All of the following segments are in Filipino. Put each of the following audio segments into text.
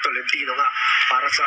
Tolentino nga para sa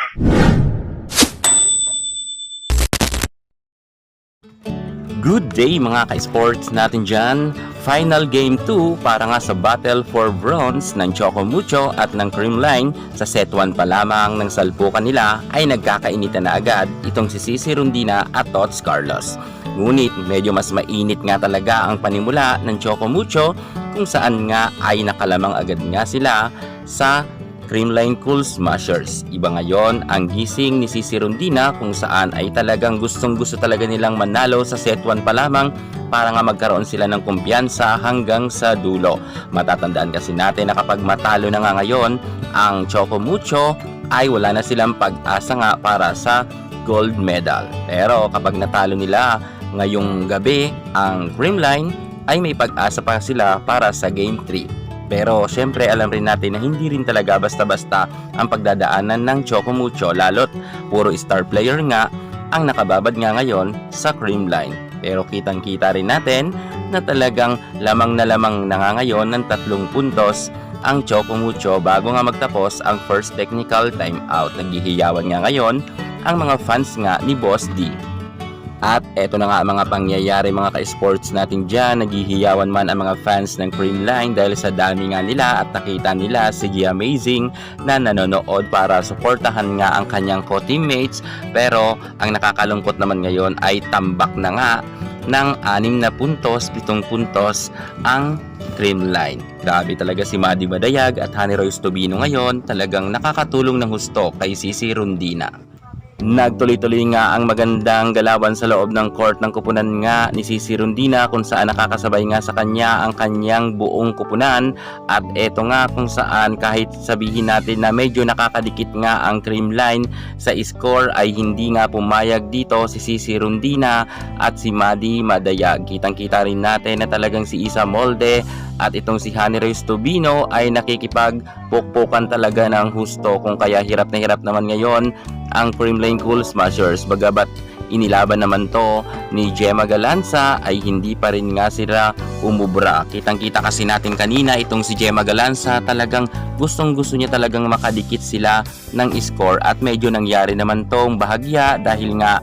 Good day mga ka-sports natin dyan. Final Game 2 para nga sa Battle for Bronze ng Choco Mucho at ng Creamline. Sa set 1 pa lamang ng salpukan nila ay nagkakainitan na agad itong si Cici Rondina at Tots Carlos. Ngunit medyo mas mainit nga talaga ang panimula ng Choco Mucho kung saan nga ay nakalamang agad nga sila sa Creamline Cool Smashers. Iba ngayon ang gising ni Cici Rondina kung saan ay talagang gustong-gusto talaga nilang manalo sa set 1 pa lamang para nga magkaroon sila ng kumpiyansa hanggang sa dulo. Matatandaan kasi natin na kapag matalo na nga ngayon ang Choco Mucho ay wala na silang pag-asa nga para sa gold medal. Pero kapag natalo nila ngayong gabi ang Creamline ay may pag-asa pa sila para sa Game 3. Pero syempre alam rin natin na hindi rin talaga basta-basta ang pagdadaanan ng Choco Mucho, lalo't puro star player nga ang nakababad nga ngayon sa Creamline. Pero kitang-kita rin natin na talagang lamang na nga ngayon ng 3 puntos ang Choco Mucho bago nga magtapos ang first technical timeout. Naghihiyawan nga ngayon ang mga fans nga ni Boss D. At eto na nga mga pangyayari mga ka-sports natin dyan. Naghihiyawan man ang mga fans ng Creamline dahil sa dami nga nila at nakita nila si G Amazing na nanonood para suportahan nga ang kanyang co-teammates. Pero ang nakakalungkot naman ngayon ay tambak na nga ng 6 na puntos, 7 puntos ang Creamline. Grabe talaga si Maddie Madayag at Honey Royce Tobino ngayon, talagang nakakatulong ng husto kay Cici Rondina. Nagtuloy-tuloy nga ang magandang galawan sa loob ng court ng kupunan nga ni Cici Rondina kung saan nakakasabay nga sa kanya ang kanyang buong kupunan. At eto nga kung saan kahit sabihin natin na medyo nakakadikit nga ang Creamline sa score ay hindi nga pumayag dito si Cici Rondina at si Maddie Madayag. Kitang-kita rin natin na talagang si Isa Molde at itong si Honey Royce Tobino ay nakikipagpukpukan talaga ng husto, kung kaya hirap na hirap naman ngayon ang Creamline Cool Smashers. Bagabat inilaban naman to ni Gemma Galanza ay hindi pa rin nga sila umubra. Kitang-kita kasi natin kanina itong si Gemma Galanza, talagang gustong-gusto niya talagang makadikit sila ng score at medyo nangyari naman tong bahagya dahil nga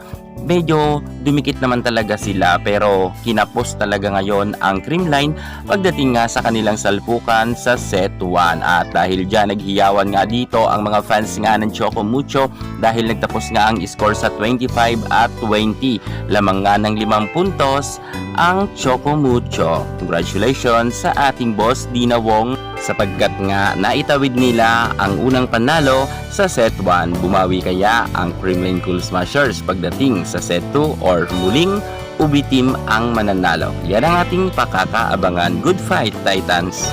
medyo dumikit naman talaga sila. Pero kinapos talaga ngayon ang Creamline pagdating nga sa kanilang salpukan sa set 1. At dahil dyan naghiyawan nga dito ang mga fans nga ng Choco Mucho dahil nagtapos nga ang score sa 25 at 20. Lamang nga ng 5 puntos ang Choco Mucho. Congratulations sa ating boss Dina Wong sapagkat nga naitawid nila ang unang panalo sa set 1. Bumawi kaya ang Creamline Cool Smashers pagdating sa set 2 or muling ubi team ang mananalo? Yan ang ating pakakaabangan. Good fight, Titans!